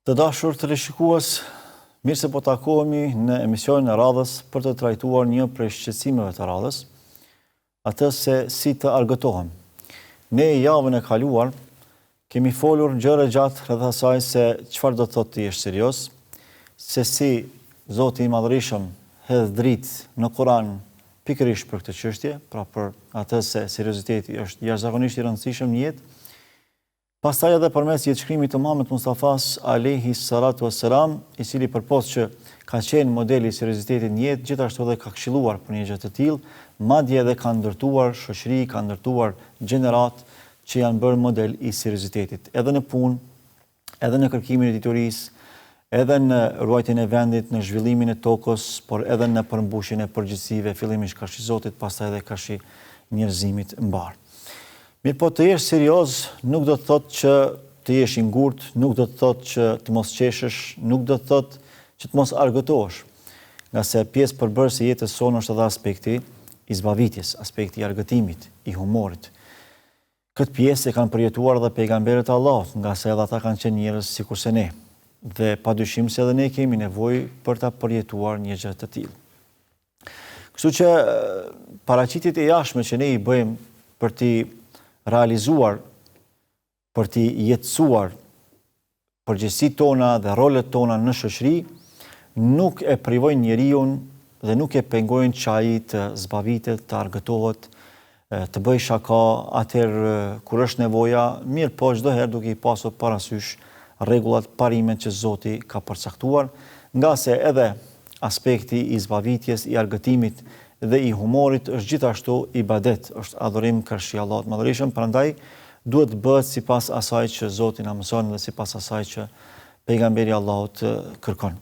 Të dashur teleshikues, mirë se po takohemi në emisionin e radhës për të trajtuar një prej shqetësimeve të radhës, atë se si të argëtohem. Ne javën e kaluar kemi folur gjëra gjatë rreth asaj se çfarë do të thotë të jesh serioz, se si Zoti i Madhërisëm hedh dritë në Kur'an pikërisht për këtë çështje, pra për atë se serioziteti është jashtëzakonisht i rëndësishëm në jetë. Pastaj edhe përmes jetëshkrimit të Muhamedit Mustafas alayhi salatu wassalam, i cili përpos që ka qenë modeli i seriozitetit në jetë, gjithashtu edhe ka këshilluar për një gjë të tillë, madje edhe ka ndërtuar shoqëri, ka ndërtuar gjenerat që janë bërë model i seriozitetit, edhe në punë, edhe në kërkimin e diturisë, edhe në ruajtjen e vendit, në zhvillimin e tokës, por edhe në përmbushjen e përgjegjësive, fillimisht karshi Zotit, pastaj edhe karshi njerëzimit mbar. Mirë po të jesh serioz nuk do të thotë që të jesh i ngurtë, nuk do të thotë që të mos qeshësh, nuk do të thotë që të mos argëtohesh. Nga se pjesë përbërëse jetës sonë është edhe aspekti i zbavitjes, aspekti i argëtimit, i humorit. Këtë pjesë e kanë përjetuar edhe pejgamberët e Allahut, nga se edhe ata kanë qenë njerëz sikurse ne. Dhe padyshim se edhe ne kemi nevojë për ta përjetuar një gjë të tillë. Kështu që paraqitjet e jashtme që ne i bëjmë për të realizuar, për të jetësuar përgjegjësitë tona dhe rolet tona në shoqëri, nuk e privojnë njeriu dhe nuk e pengojnë që ai të zbavitet, të argëtohet, të bëjë shaka atëherë kur është nevoja, mirë po çdo herë duke i pasur parasysh rregullat, parimet që Zoti ka përcaktuar, nga se edhe aspekti i zbavitjes, i argëtimit dhe i humorit është gjithashtu ibadet, është adhurim karshi Allahut Madhërisëm, prandaj duhet të bëhet sipas asaj që Zoti na mëson dhe sipas asaj që pejgamberi Allahut kërkon.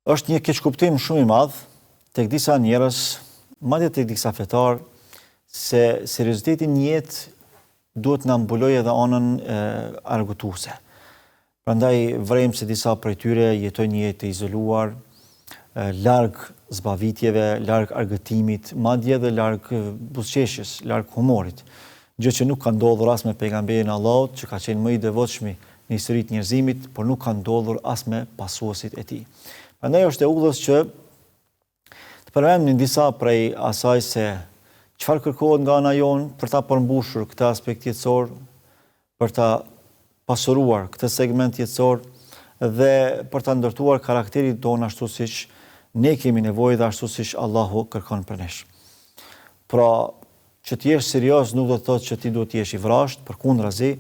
Është një keqkuptim shumë i madh tek disa njerëz, madje tek disa fetar, se serioziteti në jetë duhet na mbulojë edhe anën argëtuese. Prandaj vrem se disa prej tyre jetojnë një jetë të izoluar, larg zbavitjeve, larg argëtimit, madje edhe larg buzëqeshjes, larg humorit. Gjë që nuk ka ndodhur as me pejgamberin e Allahut, që ka qenë më i devotshëm në historitë të njerëzimit, por nuk ka ndodhur as me pasuesit e tij. Prandaj është e udhës që të përmendim disa prej asaj se çfarë kërkohet nga ana jonë për ta përmbushur këtë aspekt jetësor, për ta pasuruar këtë segment jetësor dhe për ta ndërtuar karakterin tonë ashtu siç ne kemi nevojë dhe ashtu siç Allahu kërkon për nesh. Pra, që të jesh serioz nuk do të thotë që ti duhet të jesh i vrasht, përkundrazi,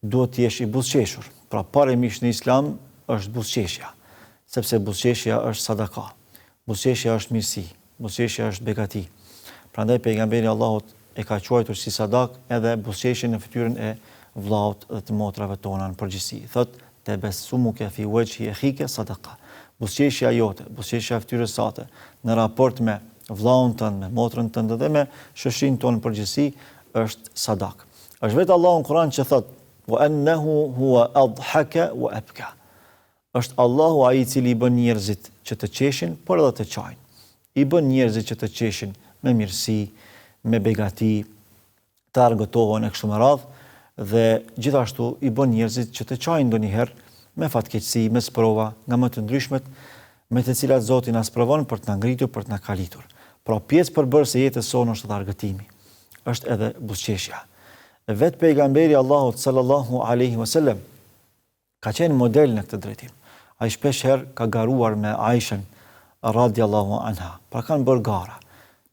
duhet të jesh i buzëqeshur. Pra, parimisht në Islam është buzëqeshja, sepse buzëqeshja është sadaka, buzëqeshja është mirësi, buzëqeshja është begati. Prandaj pejgamberi Allahut e ka quajtur si sadak edhe buzëqeshjen në fytyrën e vllaut dhe të motrave tona në përgjithësi. Thotë tebessumuke fi wajhi akhika sadaka. Buzëqeshja jote, buzëqeshja e fytyrës sate në raport me vllaun tënd, me motrën tënde dhe me shoqërinë tonë në përgjithësi është sadak. Është vetë Allahu në Kur'an që thotë wa annahu huwa adhaka wa abka. Është Allahu ai i cili i bën njerëzit që të qeshin, por edhe të qajnë. I bën njerëzit që të qeshin me mirësi, me begati, të argëtohen e kështu me radhë dhe gjithashtu i bën njerëzit që të qajnë ndonjëherë me fatkeqësi, me sprova, nga më të ndryshmet, me të cilat Zoti na sprovon për të na ngritur, për të na kalitur. Pra pjesë përbërëse jetës sonë është edhe argëtimi, është edhe buzëqeshja. Vetë pejgamberi Allahut sallallahu alaihi wasallam ka qenë model në këtë drejtim. Ai shpesh herë ka garuar me Aishën radhiyallahu anha. Pra kanë bërë gara.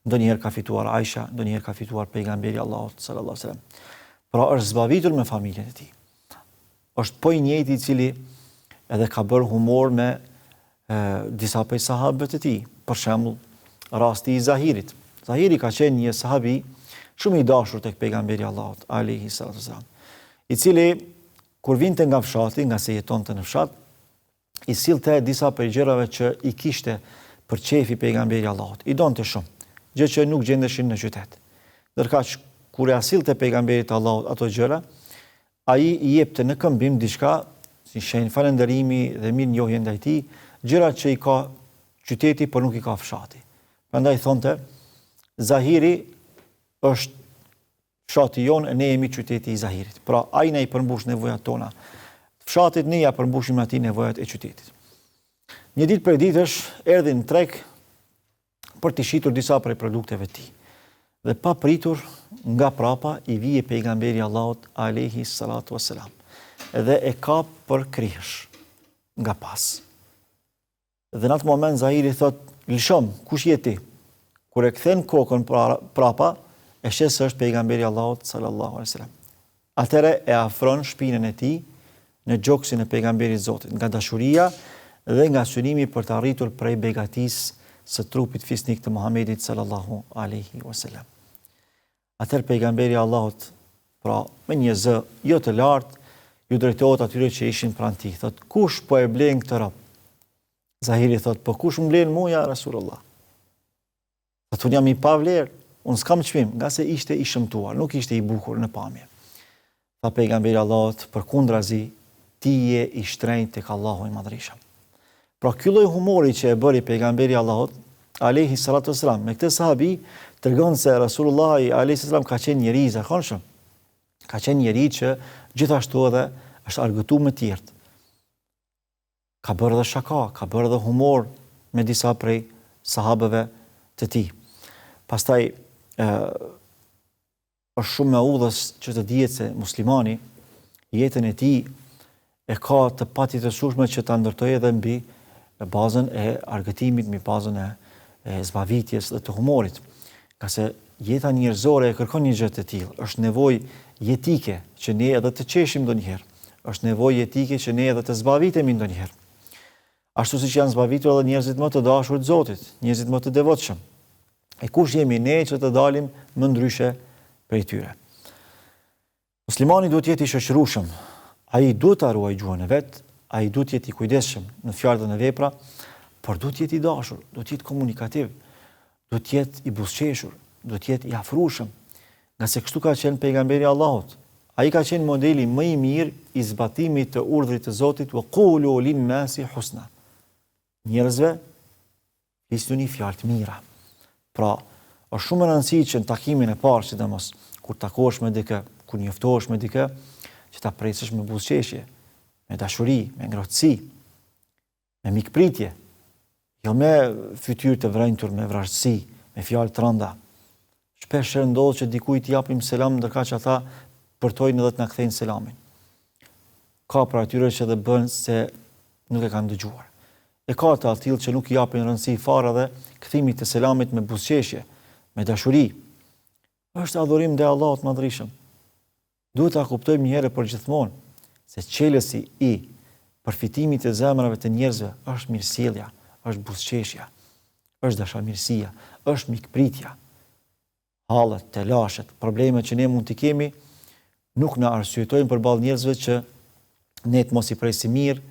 Ndonjëherë ka fituar Aisha, ndonjëherë ka fituar pejgamberi Allahut sallallahu alaihi wasallam. Pra është zbavitur me familjen e tij. Është po i njëjti i cili edhe ka bërë humor me disa prej sahabëve të tij. Për shembull, rasti i Zahirit. Zahiri ka qenë një sahabi shumë i dashur tek pejgamberi Allahut alayhi salatu wasalam, i cili kur vinte nga fshati, nga se jetonte në fshat, i sillte disa prej gjërave që i kishte për qefi pejgamberi Allahut. I donte shumë, gjë që nuk gjendeshin në qytet. Ndërkaq kur e asillte pejgamberit Allahut ato gjëra, ai i jepte në këmbim diçka si shenjë falënderimi dhe mirënjohje ndaj tij, gjëra që i ka qyteti por nuk i ka fshati. Prandaj thonte, Zahiri është fshati jonë, ne jemi qyteti i Zahirit. Pra ai na i përmbush nevojat tona. Fshatit ne ja përmbushim atij nevojat e qytetit. Një ditë për ditësh erdhi në treg për të shitur disa prej produkteve të tij. Dhe pa pritur nga prapa i vije pejgamberi Allahut alayhi salatu wassalam. Dhe e kap për krihësh nga pas. Dhe në atë moment Zahiri thot, "Lëshom, kush je ti?" Kur e kthen kokën prapa, e sheh se është pejgamberi Allahut sallallahu alaihi wasallam. Atëre e afron shpinën e tij në gjoksin e pejgamberit Zotit, nga dashuria dhe nga synimi për të arritur prej begatisë së trupit fisnik të Muhamedit sallallahu alaihi wasallam. Atëherë pejgamberi Allahut, pra me një zë jo të lartë, ju drejtohet atyre që ishin pranë tij. Thot, "Kush po e blen këtë rob?" Zahiri thot, "Po kush më blen mua ja Rasulullah?" Thot, "Unë jam i pavlerë, unë s'kam çmim, nga se ishte i shëmtuar, nuk ishte i bukur në pamje." Tha pejgamberi Allahut, "Përkundrazi, ti je i shtrenjtë tek Allahu i Madhërisht." Pra ky lloj humori që e bëri pejgamberi Allahut alayhi salatu wasalam me këtë sahabi tregon se Rasulullah alayhi salam ka qenë njeri i zakonshëm. Ka qenë njeri që gjithashtu edhe është argëtuar me tjerët. Ka bërë edhe shaka, ka bërë edhe humor me disa prej sahabëve të tij. Pastaj është shumë me udhës që të dihet se muslimani jetën e tij e ka të patjetërshme që ta ndërtojë edhe mbi bazën e argëtimit, mbi bazën e zbavitjes dhe të humorit. Ka se jeta njerëzore e kërkon një gjë të tillë. Është nevojë jetike që ne edhe të qeshim ndonjëherë. Është nevojë jetike që ne edhe të zbavitemi ndonjëherë. Ashtu siç janë zbavitur edhe njerëzit më të dashur të Zotit, njerëzit më të devotshëm. E kush jemi ne që të dalim më ndryshe prej tyre? Muslimani duhet jetë i shoqërueshëm. Ai duhet ta ruajë gjuhën e vet, ai duhet jetë i kujdesshëm në fjalë dhe në vepra, por duhet jetë i dashur, duhet jetë komunikativ, duhet jetë i buzëqeshur, duhet jetë i afrueshëm. Nga se kështu ka qenë pejgamberi Allahut. Ai ka qenë modeli më i mirë i zbatimit të urdhrit të Zotit, wa qulu lin-nasi husna. Njerëzve flisni fjalë të mira. Pra, është shumë e rëndësishme që në takimin e parë, sidomos kur takohesh me dikë, kur njoftohesh me dikë, që ta presësh me buzëqeshje, me dashuri, me ngrohtësi, me mikpritje, jo me fytyrë të vrenjtur, me vrasësi, me fjalë të rënda. Shpesh ndodh që dikujt japim selam ndërkaq që ata përtojnë edhe të na kthejnë selamin. Ka pra atyre që edhe bën se nuk e kanë dëgjuar. E ka të tillë që nuk i japin rëndësi fare dhe kthimit të selamit me buzëqeshje, me dashuri. Është adhurim ndaj Allahut Madhërisht. Duhet ta kuptojmë një herë për gjithmonë se çelësi i përfitimit të zemrave të njerëzve është mirësjellja, është buzëqeshja, është dashamirësia, është mikpritja. Hallet, telashet, problemet që ne mund t'i kemi nuk na arsyetojnë përballë njerëzve që ne të mos i presim mirë,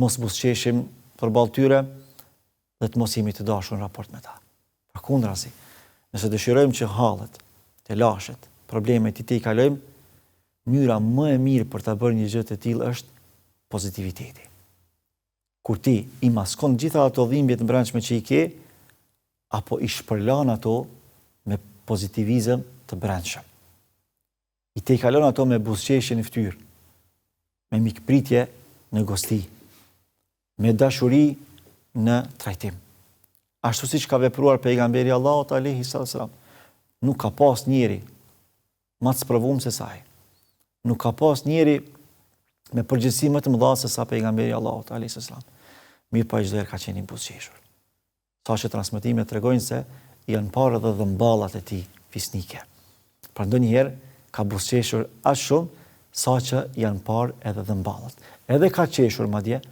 mos buzëqeshim përballë tyre dhe të mos jemi të dashur në raport me ta. Përkundrazi, nëse dëshirojmë që hallet, telashet, problemet i kalojmë, mënyra më e mirë për ta bërë një gjë të tillë është pozitiviteti. Kur ti i maskon gjitha ato dhimbje të brendshme që i ke, apo i shpërlan ato me pozitivizëm të brendshëm. I te kalon ato me buzëqeshje në fytyrë, me mikpritje në gosti, me dashuri në trajtim. Ashtu siç ka vepruar pejgamberi Allahut alayhi salam, nuk ka pas njeri më të sprovuar se sa ai. Nuk ka pas njeri me përgjegjësi më të mëdha se sa pejgamberi Allahut alayhi salam. Mirë pa çdo herë ka qenë i buzëqeshur. Saqë transmetimet tregojnë se janë parë edhe dhëmballat e tij fisnike. Pra ndonjëherë ka buzëqeshur aq shumë saqë janë parë edhe dhëmballat. Edhe ka qeshur madje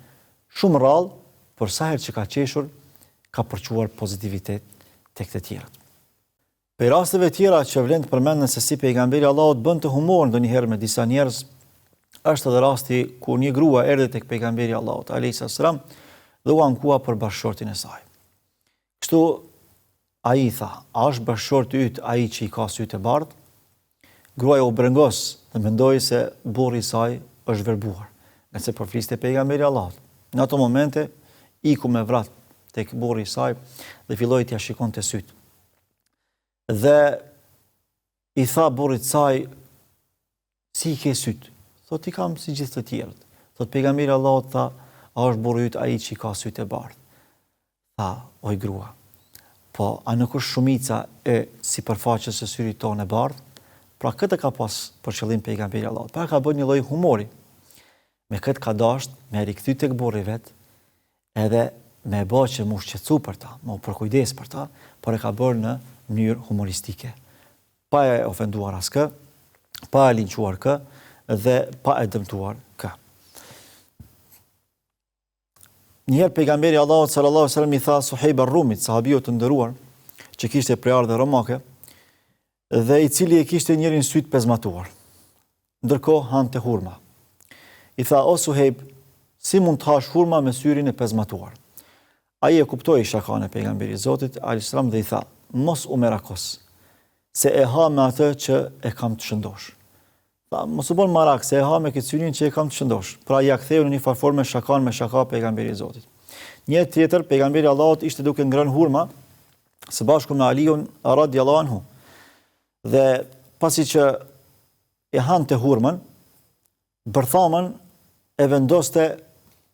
shumë rrallë, por sa herë që ka qeshur ka përquar pozitivitet tek të tjerët. Për rasteve tjera që vlen të përmenden se si pejgamberi Allahut bën të humor ndonjëherë me disa njerëz, është edhe rasti kur një grua erdhi tek pejgamberi Allahut alayhi salam dhe u ankua për bashkëshortin e saj. Kështu ai tha, a është bashkëshorti yt ai që i ka sytë e bardhë? Gruaja u brengos dhe mendoi se burri i saj është verbuar, nga se përfliste pejgamberi Allahut. Në ato momente iku me vrat tek burri i saj dhe filloi t'ia shikonte sytë. Dhe i tha burrit saj, si i ke sytë? Thot, i kam si gjithë të tjerët. Thot, pejgamberi Allahut tha, a është burri yt ai që i ka sytë e bardhë? Tha, oj grua, po a nuk është shumica e sipërfaqes së syrit tonë e bardhë? Pra këtë ka pas për qëllim pejgamberi Allahut. Pra ka bërë një lloj humori. Me këtë ka dashur me rikthy tek burri vet, edhe me bë që mu shqetësu për ta, mu përkujdes për ta, por e ka bërë në mënyrë humoristike. Pa e ofenduar askë, pa e linquar kë, dhe pa e dëmtuar kë. Njëherë pejgamberi Allahut sallallahu alaihi wasallam i tha Suhejb ar-Rumit, sahabiu të nderuar, që kishte prejardhje romake, dhe i cili e kishte njërin syt pezmatuar. Ndërkohë hante hurma. I tha, o Suhejb, si mund të hash hurma me syrin e pezmatuar? Ai e kuptoi shakën e pejgamberit Zotit alayhis salam dhe i tha, mos u merakos, se e ha me atë që e kam të shëndosh. Tha, mos u bën marak se e ha me këtë syrin që e kam të shëndosh. Pra ja ktheu në një farë forme shakën me shaka pejgamberit Zotit. Një tjetër, pejgamberi Allahut ishte duke ngrënë hurma së bashku me Aliun radhiyallahu anhu. Dhe pasi që e hante hurmën, bërthamën e vendoste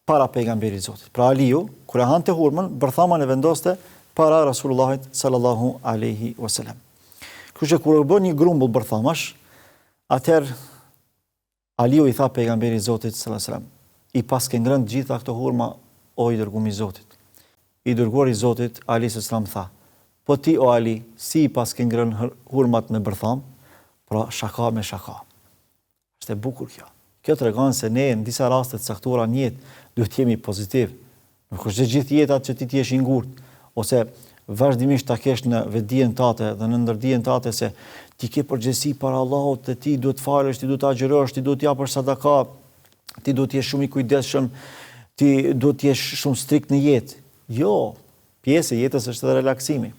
para pejgamberit Zotit. Pra Aliu, kur e hante hurmën, bërthamën e vendoste para Rasulullahit sallallahu alaihi wasallam. Kështu që kur u bë një grumbull bërthamash, atëherë Aliu i tha pejgamberit Zotit sallallahu alaihi wasallam, i paske ngrënë gjitha këto hurma, o i dërguari i Zotit. I dërguari i Zotit alayhi salam tha, po ti o Ali, si i paske ngrënë hurmat me bërtham? Pra shaka me shaka. Është e bukur kjo. Kjo tregon se ne në disa raste të caktuara në jetë duhet jemi pozitiv. Nuk është gjithë jeta që ti jesh i ngurtë, ose vazhdimisht ta kesh në vetdijen tate dhe në ndërdijen tate se ti ke përgjegjësi para Allahut, dhe ti duhet falësh, ti duhet agjërosh, ti duhet japësh sadaka, ti duhet jesh shumë i kujdesshëm, ti duhet jesh shumë strikt në jetë. Jo, pjesë e jetës është edhe relaksimi.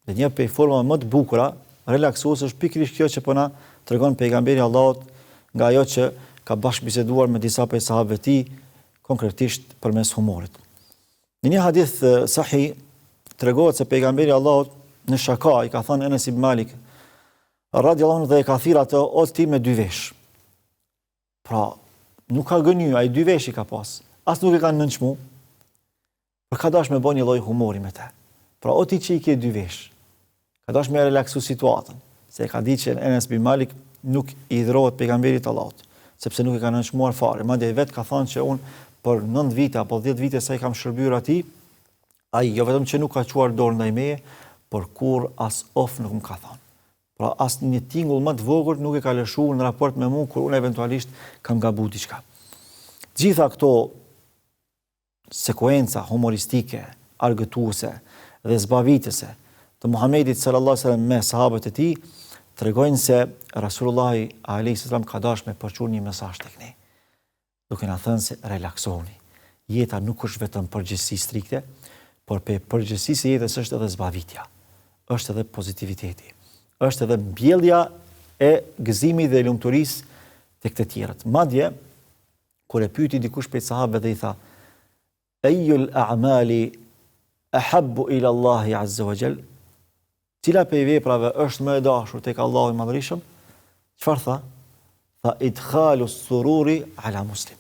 Dhe një prej formave më të bukura relaksuese është pikërisht kjo që po na tregon pejgamberi Allahut nga ajo që ka bashkëbiseduar me disa prej sahabëve të tij, konkretisht përmes humorit. Në një hadith sahih tregohet se pejgamberi Allahut në shaka i ka thënë Enes ibn Malik radhiyallahu anhu, dhe e ka thirrë atë o ti me dy vesh. Pra, nuk ka gënyer, ai dy vesh i ka pas. As nuk e ka nënçmu. Por ka dash me bën një lloj humori me të. Pra, o ti që i ke dy vesh. Ka dash me relaksu situatën, se ka ditë që Enes ibn Malik nuk i hidhrohet pejgamberit Allahut, sepse nuk e ka nënçmuar fare. Madje vet ka thënë që unë për 9 vite apo 10 vite sa i kam shërbyer atij, ai jo vetëm që nuk ka quar dorë ndaj meje, por kur as of nuk më ka thënë. Pra as një tingull më të vogël nuk e ka lëshuar në raport me mua kur unë eventualisht kam gabuar diçka. Gjitha këto sekuenca humoristike, argëtuese dhe zbavitëse të Muhamedit sallallahu alaihi wasallam me sahabët e tij tregojnë se Rasulullahi alayhi salam ka dashur me përçuar një mesazh tek ne, duke na thënë se relaksohuni. Jeta nuk është vetëm përgjegjësi strikte, por përgjegjësisë së jetës është edhe zbavitja, është edhe pozitiviteti, është edhe mbjellja e gëzimit dhe lumturisë tek të tjerët. Madje kur e pyeti dikush prej sahabëve dhe i tha, "Ayyul a'mali ahabbu ila Allahi azza wa jall?" Cila prej veprave është më e dashur tek Allahu i Madhërisëm? Çfarë tha? Tha idkhalu sururi ala muslim.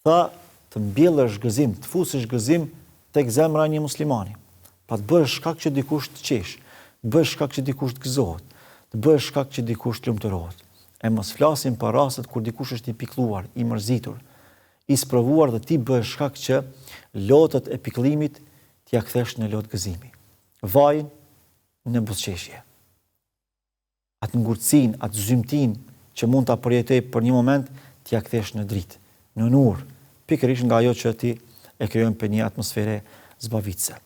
Tha të mbjellësh gëzim, të fusësh gëzim tek zemra e një muslimani. Pa të bësh shkak që dikush të qesh, të bësh shkak që dikush të gëzohet, të bësh shkak që dikush të lumturohet. E mos flasim për rastet kur dikush është i pikëlluar, i mërzitur, i sprovuar dhe ti bësh shkak që lotët e pikëllimit t'ia kthesh në lotë gëzimi. Vajin në buzëqeshje. Atë ngurtësinë, atë zymtin që mund ta përjetoj për një moment, t'ia kthesh në dritë, në nur, pikërisht nga ajo që ti e krijon për një atmosferë zbavitëse.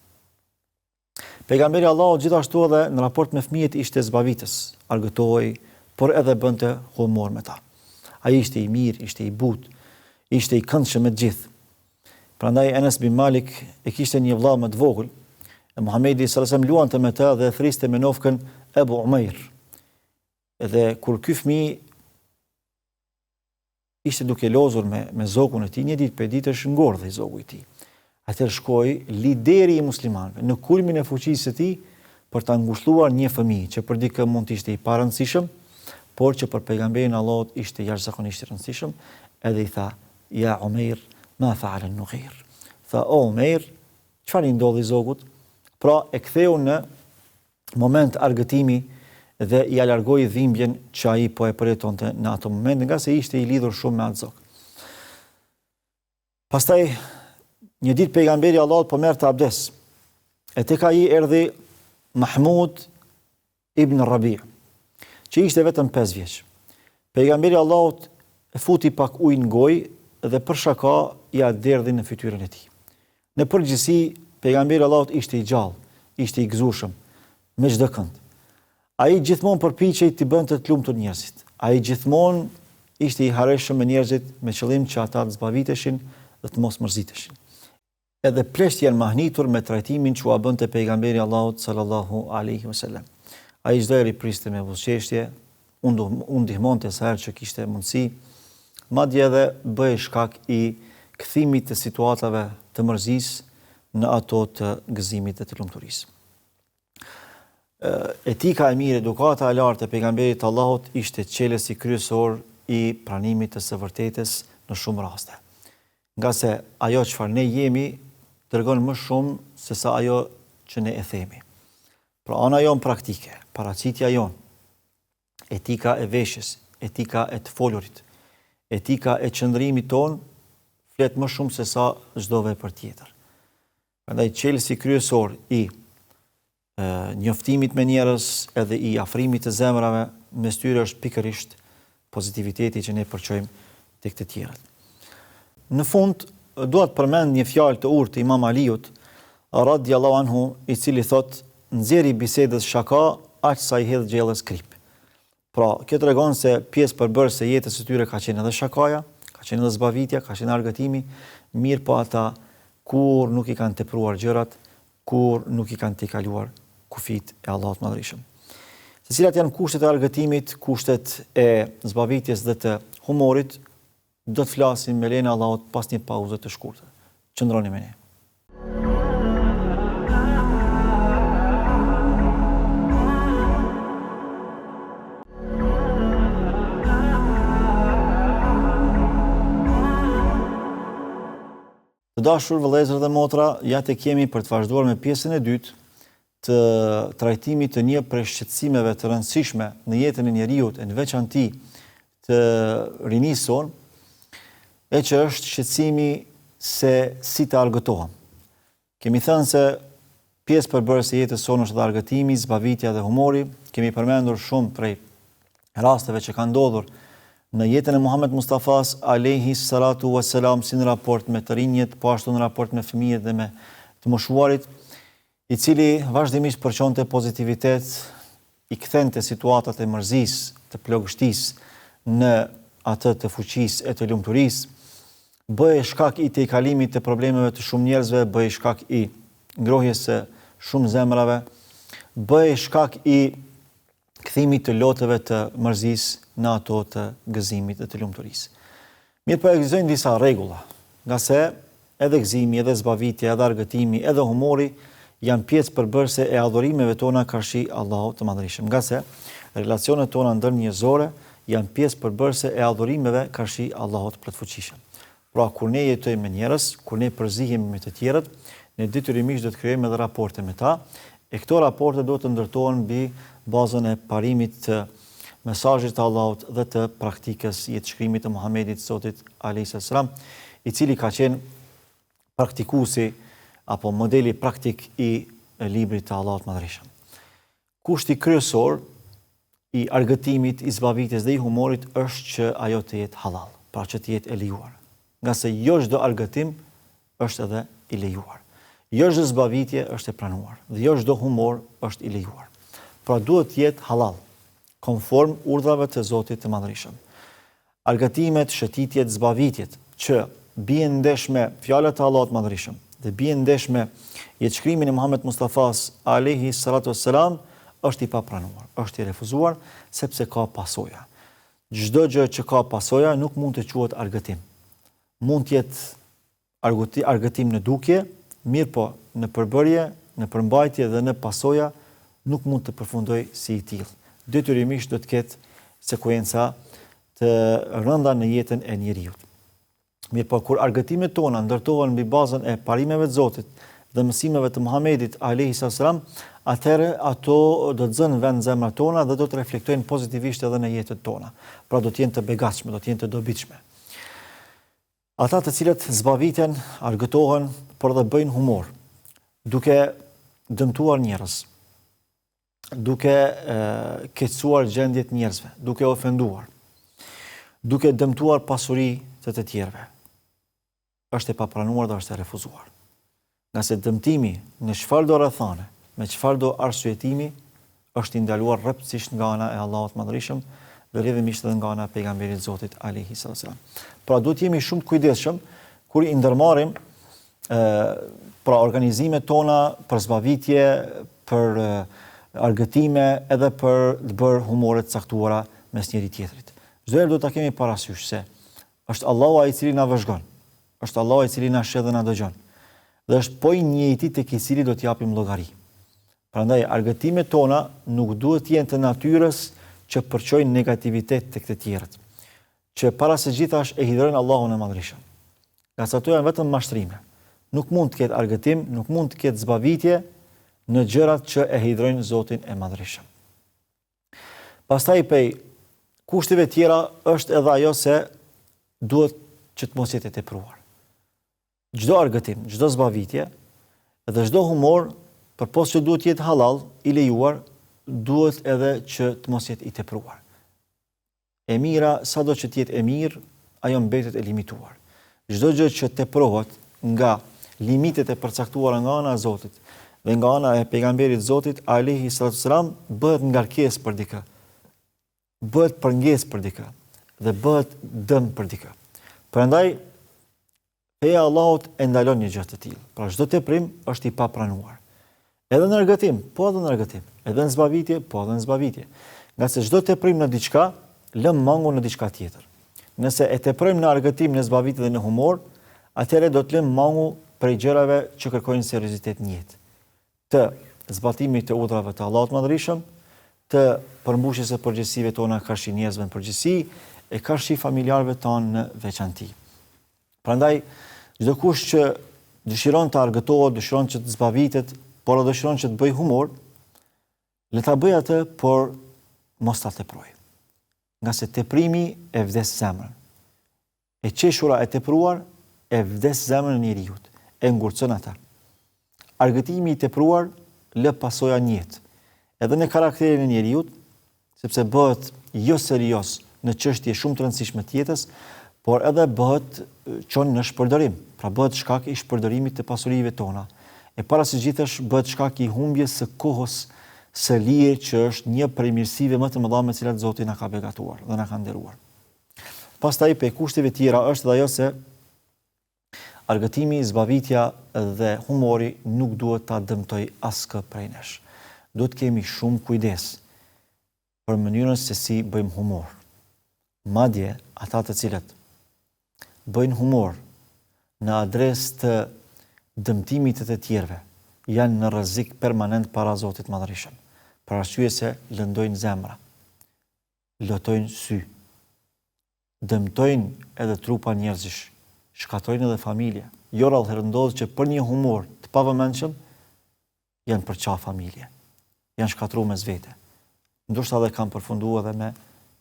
Pejgamberi Allahut gjithashtu edhe në raport me fëmijët ishte zbavitës, argëtoi, por edhe bënte humor me ta. Ai ishte i mirë, ishte i butë, ishte i këndshëm me të gjithë. Prandaj Enes bin Malik e kishte një vëlla më të vogël Muhamedi sallallahu alaihi wasallam luante me të dhe thriste me nofkën Ebu Umair. Edhe kur ky fëmijë ishte duke lozur me zokun e tij, një ditë për ditë është ngordhë zoku i tij. Atëherë shkoi lideri i muslimanëve në kulmin e fuqisë së tij për ta ngushëlluar një fëmijë që për dikë mund të ishte i parëndësishëm, por që për pejgamberin Allahut ishte jashtëzakonisht i rëndësishëm, edhe i tha: "Ja Umair, ma fa'ala an-nughir." Tha: "O Umair, çfarë i ndodhi zogut?" Pra e ktheu në moment argëtimi dhe i alargoi dhimbjen që ai po e përjetonte në ato moment, nga se ishte i lidhur shumë me atë zog. Pastaj një ditë pejgamberi Allahut po merrte abdes. E tek ai erdhi Mahmud ibn Rabi', që ishte vetëm 5 vjeç. Pejgamberi Allahut e futi pak ujë në gojë dhe për shaka ja derdhi në fytyrën e tij. Në përgjithësi pejgamberi Allahut ishte i gjallë, ishte i gëzueshëm me çdo kënd. Ai gjithmonë përpiqej të bënte të lumtur njerëzit. Ai gjithmonë ishte i harreshëm me njerëzit me qëllim që ata të zbaviteshin dhe të mos mërziteshin. Edhe plesht janë mahnitur me trajtimin që ua bënte pejgamberi Allahut sallallahu alaihi wasallam. Ai çdo herë priste me buzëqeshje, u ndihmonte sa herë që kishte mundësi, madje edhe bëhej shkak i kthimit të situatave të mërzisë në ato të gëzimit dhe të lumturisë. Etika e mirë, edukata e lartë e pejgamberit Allahut ishte çelësi kryesor i pranimit të së vërtetës në shumë raste. Nga se ajo çfarë ne jemi tregon më shumë se sa ajo që ne e themi. Pra ana jon praktike, paraqitja jon, etika e veshjes, etika e të folurit, etika e qëndrimit ton flet më shumë se sa çdo vepër tjetër. Prandaj çelësi kryesor i njoftimit me njerëz edhe i afrimit të zemrave mes tyre është pikërisht pozitiviteti që ne përçojmë tek të tjerët. Në fund dua të përmend një fjalë të urtë të Imam Aliut radhiyallahu anhu, i cili thot: "Nxjerri bisedës shaka aq sa i hedh gjellës krip." Pra, kjo tregon se pjesë përbërëse e jetës së tyre ka qenë edhe shakaja, ka qenë edhe zbavitja, ka qenë argëtimi, mirë po ata kur nuk i kanë tepruar gjërat, kur nuk i kanë tejkaluar kufit e Allahut Madhërisëm. Se cilat janë kushtet e argëtimit, kushtet e zbavitjes dhe të humorit, do të flasim me lejen e Allahut pas një pauze të shkurtër. Qëndroni me ne. Të dashur vëllezër dhe motra, ja të kemi për të vazhduar me pjesën e dytë të trajtimit të një prej shqetësimeve të rëndësishme në jetën e njeriut, e në veçanti të rinisë sonë, e që është shqetësimi se si të argëtohem. Kemi thënë se pjesë përbërëse e jetës sonë është dhe argëtimi, zbavitja dhe humori. Kemi përmendur shumë prej rasteve që kanë ndodhur në jetën e Muhammed Mustafas alayhi salatu wassalam, si në raport me të rinjët, po ashtu në raport me fëmijët dhe me të moshuarit, i cili vazhdimisht përçonte pozitivitet, i kthente situatat e mërzisë, të plogështisë në atë të fuqisë e të lumturisë, bëhej shkak i tejkalimit të problemeve të shumë njerëzve, bëhej shkak i ngrohjes së shumë zemrave, bëhej shkak i kthimit të lotëve të mërzisë në ato të gëzimit dhe të lumturisë. Mirë po ekzistojnë disa rregulla, nga se edhe gëzimi, edhe zbavitja, edhe argëtimi, edhe humori janë pjesë përbërëse e adhurimeve tona karshi Allahut të Madhërisëm. Nga se relacionet tona ndërnjerëzore janë pjesë përbërëse e adhurimeve karshi Allahut plotfuqishëm. Pra kur ne jetojmë me njerëz, kur ne përzihemi me të tjerët, ne detyrimisht do të krijojmë edhe raporte me ta, e këto raporte do të ndërtohen mbi bazën e parimit të mesazhit të Allahut dhe të praktikës jetëshkrimit të Muhamedit Zotit alayhis salam, i cili ka qenë praktikuesi apo modeli praktik i librit të Allahut Madhërisëm. Kushti kryesor i argëtimit, i zbavitjes dhe i humorit është që ajo të jetë halal, pra që të jetë e lejuar. Nga se jo çdo argëtim është edhe i lejuar. Jo çdo zbavitje është e pranuar dhe jo çdo humor është i lejuar. Pra duhet të jetë halal, konform urdhrave të Zotit të Madhërisëm. Argëtimet, shëtitjet, zbavitjet që bien ndesh me fjalët e Allahut Madhërisëm, dhe bie ndesh me jetëshkrimin e Muhammed Mustafas alayhi salatu wassalam, është i papranuar, është i refuzuar, sepse ka pasoja. Çdo gjë që ka pasoja nuk mund të quhet argëtim. Mund të jetë argëtim në dukje, mirë po në përbërje, në përmbajtje dhe në pasoja nuk mund të përfundoj si i tillë. Detyrimisht do të ketë sekuenca të rënda në jetën e njeriut. Mirë po kur argëtimet tona ndërtohen mbi bazën e parimeve të Zotit dhe mësimeve të Muhamedit alayhi salam, atëherë ato do të zënë vend zemrat tona dhe do të reflektojnë pozitivisht edhe në jetën tona. Pra do të jenë të begatshme, do të jenë të dobitshme. Ata të cilët zbaviten, argëtohen, por dhe bëjnë humor, duke dëmtuar njerëz, duke keqësuar gjendjet njerëzve, duke ofenduar, duke dëmtuar pasuri të tjerëve, është e papranuar dhe është e refuzuar. Nga se dëmtimi në çfarëdo rrethane, me çfarëdo arsyetimi, është i ndaluar rreptësisht nga ana e Allahut Madhërisëm dhe lidhimisht edhe nga ana e pejgamberit Zotit alayhi salam. Pra duhet jemi shumë të kujdesshëm kur i ndërmarrim pra organizimet tona për zbavitje, për argëtime, edhe për të bërë humore të caktuara mes njëri tjetrit. Çdo herë do ta kemi parasysh se është Allahu ai i cili na vëzhgon, është Allahu i cili na sheh dhe na dëgjon. Dhe është po i njëjti tek i cili do t'japim llogari. Prandaj argëtimet tona nuk duhet të jenë të natyrës që përçojnë negativitet tek të tjerët, që para së gjithash e hidhrojnë Allahun e Madhërisëm. Nga sa ato janë vetëm mashtrime. Nuk mund të ketë argëtim, nuk mund të ketë zbavitje në gjërat që e hidhrojnë Zotin e Madhërisëm. Pastaj prej kushteve tjera është edhe ajo se duhet që të mos jetë e tepruar. Çdo argëtim, çdo zbavitje dhe çdo humor, përpos që duhet jetë halal, i lejuar, duhet edhe që të mos jetë i tepruar. E mira, sado që të jetë e mirë, ajo mbetet e limituar. Çdo gjë që teprohet nga limitet e përcaktuara nga ana e Zotit dhe nga ana e pejgamberit Zotit alayhi salatu wasalam, bëhet ngarkesë për dikë, bëhet përngesë për dikë dhe bëhet dëm për dikë. Prandaj feja e Allahut e ndalon një gjë të tillë. Pra çdo teprim është i papranuar. Edhe në argëtim, po edhe në argëtim. Edhe në zbavitje, po edhe në zbavitje. Nga se çdo teprim në diçka lëm mangu në diçka tjetër. Nëse e teprojmë në argëtim, në zbavitje dhe në humor, atëherë do të lëm mangu prej gjërave që kërkojnë seriozitet në jetë. Të zbatimit të urdhrave të Allahut Madhërisëm, të përmbushjes së përgjegjësive tona karshi njerëzve në përgjithësi e karshi familjarëve tonë në veçanti. Prandaj çdo kush që dëshiron të argëtohet, dëshiron që të zbavitet, por dëshiron që të bëj humor, le ta bëj atë, por mos ta teproj. Nga se teprimi e vdes zemrën. E qeshura e tepruar e vdes zemrën e njeriu, e ngurcon ata. Argëtimi i tepruar lë pasoja në jetë, edhe në karakterin e njeriu, sepse bëhet jo serioz në çështje shumë të rëndësishme të jetës, por edhe bëhet çon në shpërdorim, pra bëhet shkak i shpërdorimit të pasurive tona. E para së gjithësh bëhet shkak i humbjes së kohës së lirë, që është një prej mirësive më të mëdha me cilat Zoti na ka begatuar dhe na ka nderuar. Pastaj pe kushteve tjera është edhe ajo se argëtimi, zbavitja dhe humori nuk duhet ta dëmtoj askë prej nesh. Duhet kemi shumë kujdes për mënyrën se si bëjmë humor. Madje ata të cilët bëjnë humor në adresë të dëmtimit të tjerëve janë në rrezik permanent para Zotit Madhërisëm, për arsye se lëndojnë zemra, lotojnë sy, dëmtojnë edhe trupa njerëzish, shkatrojnë edhe familje. Jo rrallëherë ndodh që për një humor të pavëmendshëm janë përqa familje, janë shkatruar mes vete. Ndoshta edhe kanë përfunduar edhe me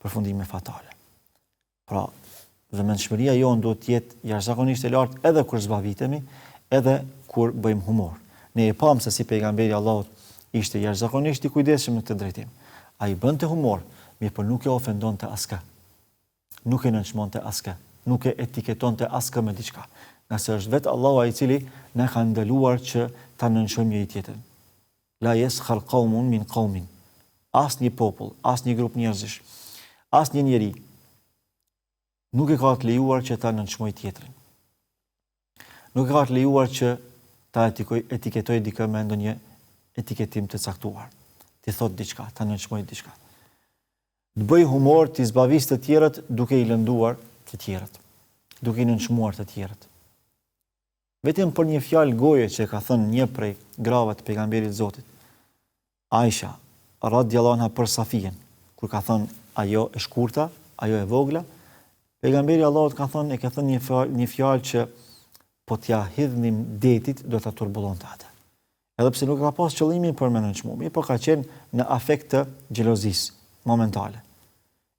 përfundime fatale. Pra, vëmendshmëria jonë duhet të jetë jashtëzakonisht e lartë edhe kur zbavitemi, edhe kur bëjmë humor. Ne e pam se si pejgamberi Allahut ishte jashtëzakonisht i kujdesshëm në këtë drejtim. Ai bënte humor, mirë po nuk e ofendonte askë. Nuk e nënçmonte askë, nuk e etiketonte askë me diçka. Nga se është vetë Allahu ai i cili na ka ndaluar që ta nënçmojmë njëri tjetrin. La yaskhar qaumun min qaumin. Asnjë popull, asnjë grup njerëzish, asnjë njeri nuk e ka të lejuar që ta nënçmoj tjetrin. Nuk e ka të lejuar që ta etiketoj dikë me ndonjë etiketim të caktuar. Ti thot diçka, ta nënçmoj diçka. Të bëj humor, të zbavis të tjerët duke i lënduar të tjerët, duke i nënçmuar të tjerët. Vetëm për një fjalë goje që ka thënë një prej grave të pejgamberit Zotit, Aisha, radhiyallahu anha për Safien, kur ka thënë ajo e shkurta, ajo e vogla, pejgamberi Allahut ka thënë, e ka thënë një fjalë që po t'ja hidhnim detit do ta turbullonte atë. Edhe pse nuk ka pas qëllimin për me nënçmuar, po ka qenë në afekt të xhelozisë momentale.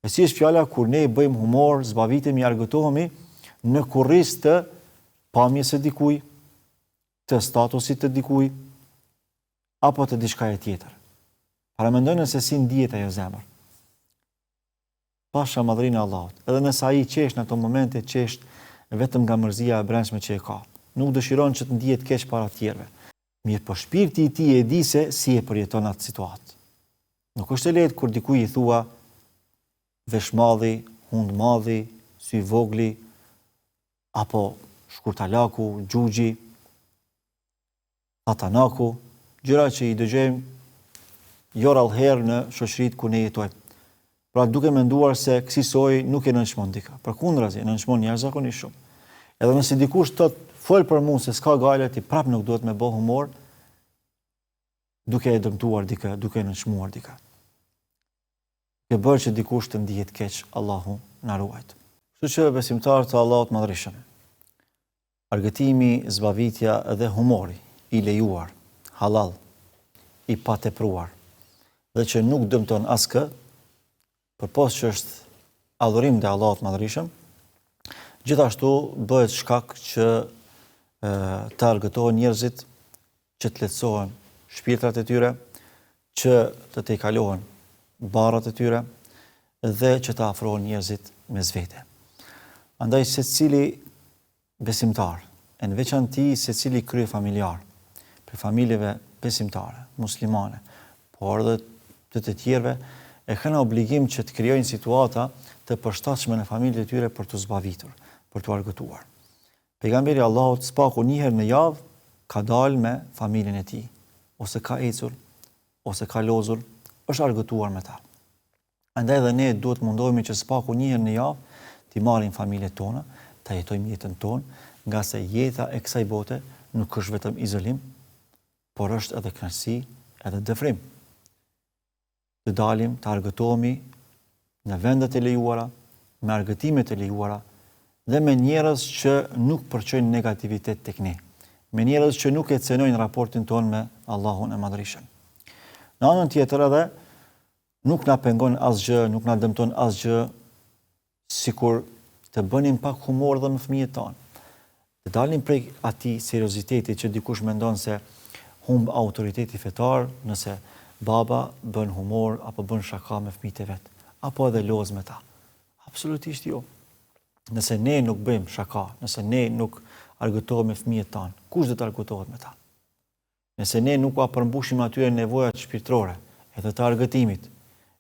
E si është fjala kur ne i bëjmë humor, zbavitemi, argëtohemi në kurriz të pamjes së dikujt, të statusit të dikujt, apo të diçka tjetër. Para mendojnë se si ndihet ajo zemër. Pasha madhrinë e Allahut. Edhe nëse ai qesh në ato momente, qesh vetëm nga mërzia e brendshme që e ka. Nuk dëshiron që të ndihet keq para të tjerëve. Mirë, po shpirti i tij e di se si e përjeton atë situatë. Nuk është e lehtë kur dikuj i thua vesh madhi, hund madhi, sy vogli, apo shkurtalaku, gjugji, atanaku, gjëra që i dëgjojmë jo rallëherë në shoqëritë ku ne jetojmë. Pra duke menduar se kësaj nuk e nënçmon dikë. Përkundrazi, e nënçmon jashtëzakonisht shumë. Edhe nëse dikush thot fol për mua se s'ka gale, ti prap nuk duhet me bë humor, duke e dëmtuar dikë, duke e nënçmuar dikë. Ke bërë që dikush të ndihet keq, Allahu na ruajt. Kështu që besimtarët e Allahut Madhërisht, argëtimi, zbavitja dhe humori i lejuar, halal, i patepruar, dhe që nuk dëmton askë, përpos që është adhurim dhe Allahut Madhërisht, gjithashtu bëhet shkak që të argëtohen njerëzit, që të lehtësohen shpirtrat e tyre, që të tejkalohen barrat e tyre dhe që të afrohen njerëzit mes vete. Andaj secili besimtar, e në veçanti secili kryefamiljar, për familjeve besimtare, muslimane, por edhe të tjerëve, e kanë obligim që të krijojnë situata të përshtatshme në familjet e tyre për të zbavitur, për të argëtuar. Pejgamberi Allahut spaku një herë në javë ka dalë me familjen e tij, ose ka ecur, ose ka lozur, është argëtuar me ta. Andaj edhe ne duhet mundohemi që spaku një herë në javë t'i marrim familjet tona, ta jetojmë jetën tonë, nga se jeta e kësaj bote nuk është vetëm izolim, por është edhe kënaqësi, edhe dëfrim. Të dalim, të argëtohemi në vendet e lejuara, me argëtimet e lejuara dhe me njerëz që nuk përçojnë negativitet tek ne, me njerëz që nuk e cenojnë raportin tonë me Allahun e Madhërisht. Në anën tjetër edhe, nuk na pengon asgjë, nuk na dëmton asgjë, sikur të bënim pak humor dhe me fëmijët tonë. Të dalim prej atij serioziteti që dikush mendon se humb autoriteti fetar nëse baba bën humor apo bën shaka me fëmijët e vet, apo edhe loz me ta. Absolutisht jo. Nëse ne nuk bëjmë shaka, nëse ne nuk argëtohemi me fëmijët tanë, kush do të argëtohet me ta? Nëse ne nuk a përmbushim atyre nevojat shpirtërore, edhe të argëtimit,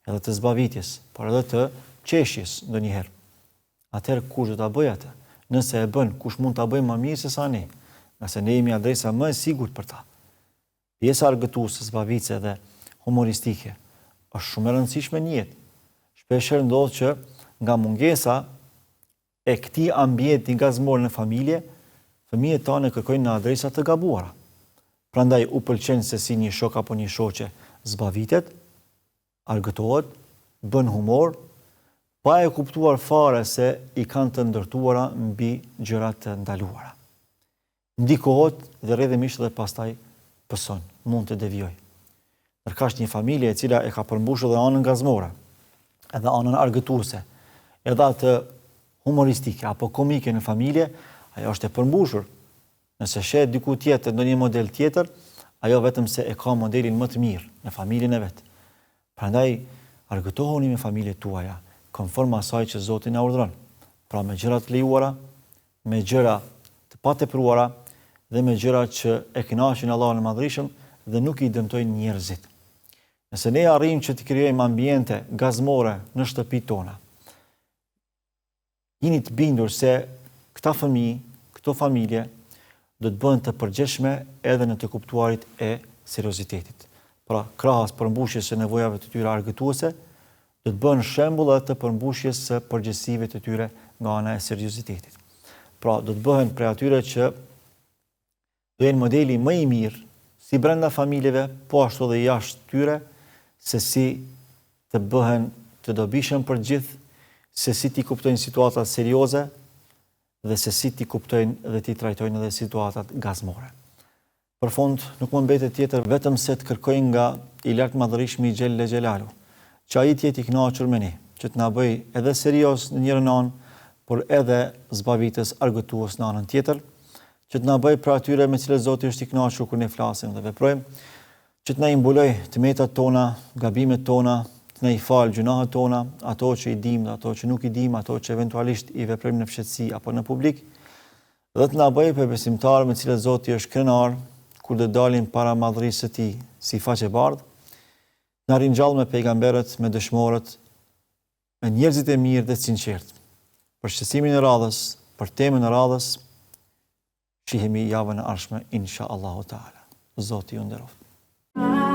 edhe të zbavitjes, por edhe të qeshjes ndonjëherë, atëherë kush do ta bëjë atë? Nëse e bën, kush mund ta bëjë më mirë se sa ne? Nëse ne jemi adresa më e sigurt për ta. Pjesa argëtuese, zbavitëse dhe humoristike është shumë e rëndësishme në jetë. Shpeshherë ndodh që nga mungesa e këtij ambienti gazmor në familje, fëmijët tanë kërkojnë në adresa të gabuara. Prandaj u pëlqen se si një shok apo një shoqe zbavitet, argëtohet, bën humor, pa e kuptuar fare se i kanë të ndërtuara mbi gjëra të ndaluara. Ndikohet dhe rrjedhimisht dhe pastaj pëson, mund të devijoj. Ndërka është një familje e cila e ka përmbushur edhe anën gazmore, edhe anën argëtuese, edhe atë humoristike apo komike në familje, ajo është e përmbushur. Nëse sheh diku tjetër ndonjë model tjetër, ajo vetëm se e ka modelin më të mirë në familjen e vet. Prandaj argëtohuni me familjet tuaja, konform asaj që Zoti na urdhëron. Pra me gjëra të lejuara, me gjëra të patepruara dhe me gjëra që e kënaqin Allahun e Madhërisht dhe nuk i dëmtojnë njerëzit. Nëse ne arrijmë që të krijojmë ambiente gazmore në shtëpitë tona, jeni të bindur se këta fëmijë, këto familje do të bëhen të përgjithshme edhe në të kuptuarit e seriozitetit. Pra, krahas përmbushjes së nevojave të tyre argëtuese, do të bëhen shembull edhe të përmbushjes së përgjegjësive të tyre nga ana e seriozitetit. Pra, do të bëhen prej atyre që do jenë modeli më i mirë, si brenda familjeve, po ashtu edhe jashtë tyre, se si të bëhen të dobishëm për gjithë, se si ti kuptojnë situatat serioze dhe se si ti kuptojnë dhe ti trajtojnë edhe situatat gazmore. Për fund, nuk më mbetet tjetër vetëm se të kërkojnë nga i lartë madhërishmi Gjelle Gjelalu, që ai të jetë i kënaqur me ne, që të na bëj edhe serioz në njërin anë, por edhe zbavitës argëtues në anën tjetër, që të na bëj për atyre me cilët Zoti është i kënaqur kur ne flasim dhe veprojmë, që të na imbuloj tmetat tona, gabimet tona, të na i falë gjunahet tona, ato që i dim dhe ato që nuk i dim, ato që eventualisht i veprojmë në fshehtësi apo në publik, dhe të na bëj për besimtarë me cilët Zoti është krenar, kur të dalin para madhërisë së Tij si faqe bardhë, na ringjall me pejgamberët, me dëshmorët, me njerëzit e mirë dhe të sinqertë. Për shqetësimin e radhës, për temën e radhës, shihemi javën e ardhshme insha Allahu Taala. Zoti ju nderoft.